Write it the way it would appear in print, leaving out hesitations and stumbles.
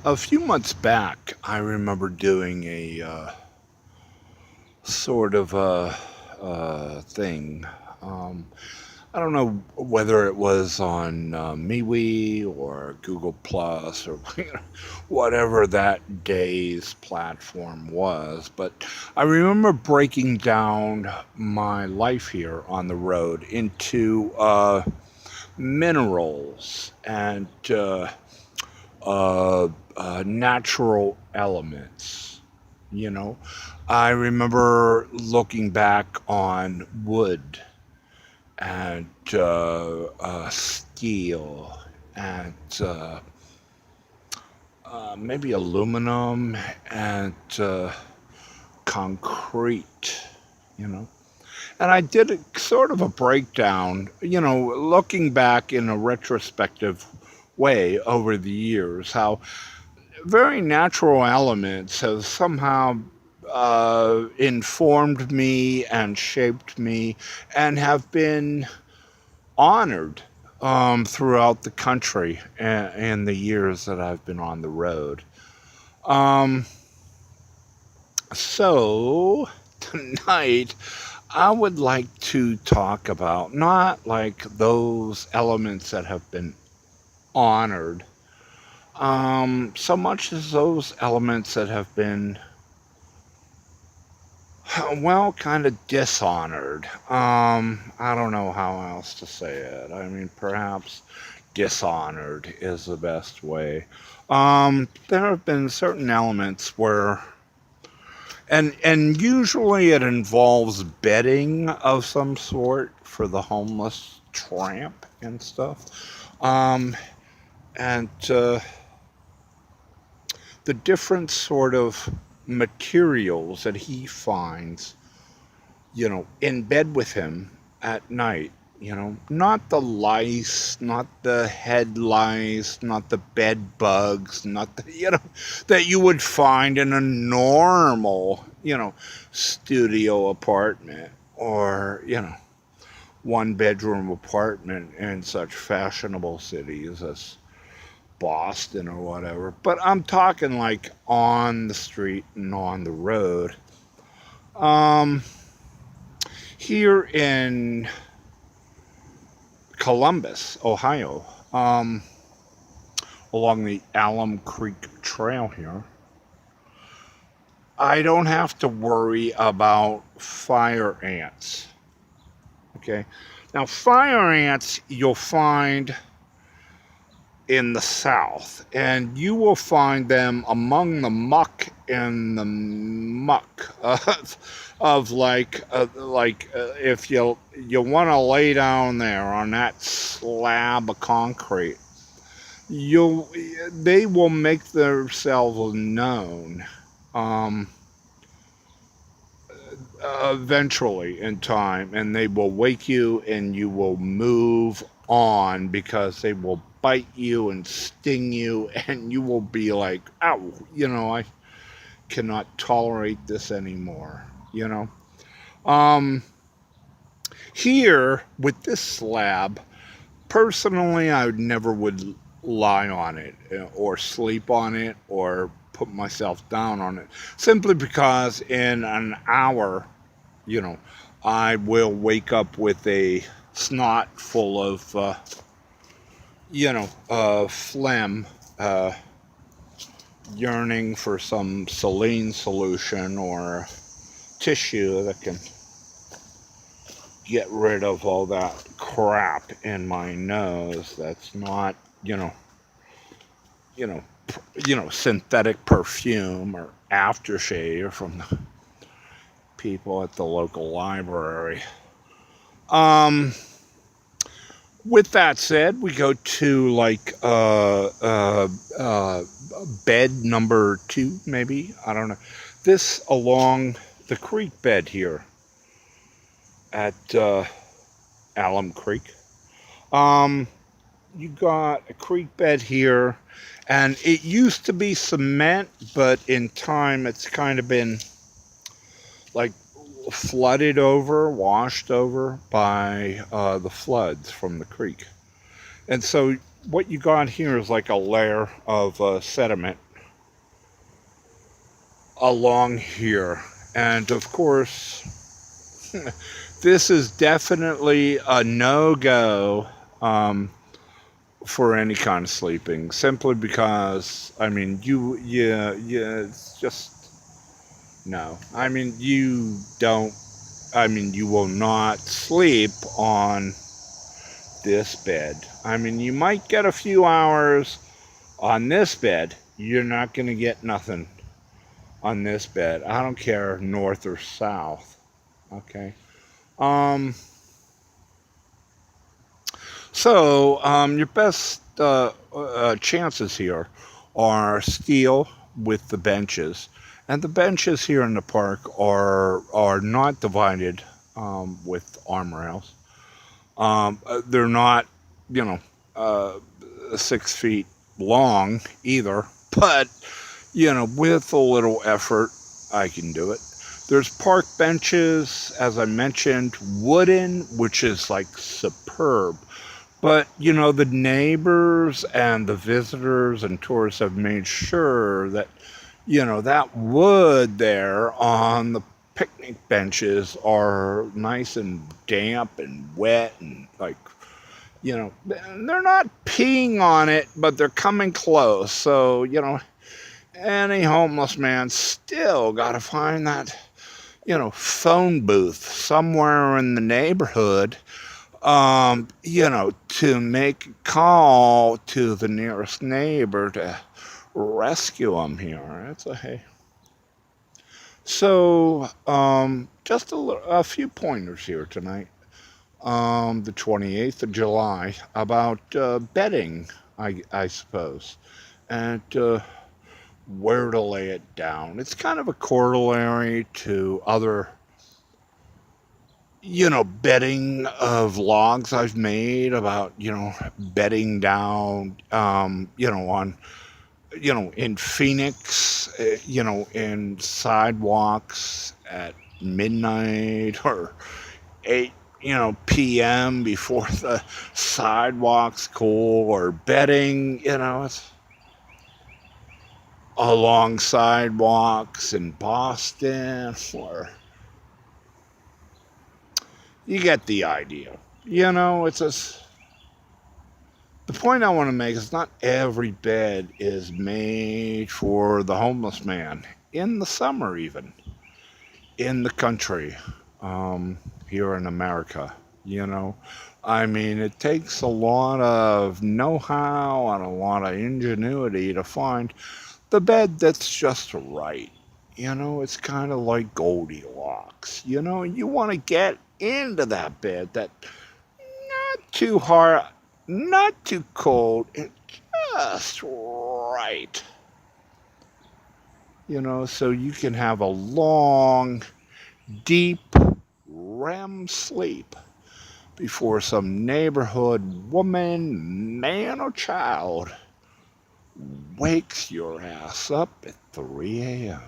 A few months back, I remember doing a sort of thing. Um, I don't know whether it was on MeWe or Google Plus or whatever that day's platform was, but I remember breaking down my life here on the road into minerals and uh, natural elements. You know, I remember looking back on wood and steel and maybe aluminum and concrete. You know, and I did sort of a breakdown. Looking back in a retrospective way over the years, how very natural elements have somehow informed me and shaped me and have been honored throughout the country in the years that I've been on the road. Um, so tonight, I would like to talk about not like those elements that have been honored, so much as those elements that have been, well, kind of dishonored. I don't know how else to say it. I mean, perhaps dishonored is the best way. There have been certain elements where, and usually it involves bedding of some sort for the homeless tramp and stuff. And the different sort of materials that he finds, in bed with him at night. Not the lice, not the head lice, not the bed bugs, not the, that you would find in a normal, studio apartment or, one bedroom apartment in such fashionable cities as Boston or whatever. But I'm talking like on the street and on the road. Um, Here in Columbus, Ohio, along the Alum Creek Trail here, I don't have to worry about fire ants. Okay. Now, fire ants you'll find in the south, and you will find them among the muck and the muck of if you want to lay down there on that slab of concrete, you they will make themselves known um, eventually in time, and they will wake you, and you will move on because they will bite you and sting you, and you will be like, ow, I cannot tolerate this anymore, Um, Here with this slab, personally, I would never would lie on it or sleep on it or put myself down on it simply because in an hour, you know, I will wake up with a snot full of, phlegm, uh, yearning for some saline solution or tissue that can get rid of all that crap in my nose that's not, you know, synthetic perfume or aftershave from the people at the local library. Um, with that said, we go to like bed number two, maybe. I don't know. This along the creek bed here at Alum Creek. Um, you got a creek bed here, and it used to be cement, but in time it's kind of been like flooded over, washed over by the floods from the creek. And so what you got here is like a layer of sediment along here. And of course, this is definitely a no-go for any kind of sleeping, simply because, I mean, yeah, it's just, no. I mean, you will not sleep on this bed. I mean, you might get a few hours on this bed. You're not going to get nothing on this bed. I don't care north or south. Okay. Um, your best chances here are steel with the benches, and the benches here in the park are not divided with arm rails. They're not, you know, 6 feet long either, but with a little effort, I can do it. There's park benches, as I mentioned, wooden, which is like superb. But, the neighbors and the visitors and tourists have made sure that, that wood there on the picnic benches are nice and damp and wet and they're not peeing on it, but they're coming close. So, any homeless man still got to find that, phone booth somewhere in the neighborhood, to make a call to the nearest neighbor to rescue them here. That's a hey. So, just a few pointers here tonight. The 28th of July about bedding, I suppose, and where to lay it down. It's kind of a corollary to other, bedding of logs I've made about, bedding down, on, in Phoenix, in sidewalks at midnight or 8, p.m. before the sidewalks cool, or bedding, it's along sidewalks in Boston, or you get the idea. The point I want to make is not every bed is made for the homeless man in the summer, even in the country, here in America. I mean, it takes a lot of know-how and a lot of ingenuity to find the bed that's just right. It's kind of like Goldilocks. You want to get into that bed that not too hard, not too cold, and just right. So you can have a long, deep REM sleep before some neighborhood woman, man, or child wakes your ass up at 3 a.m.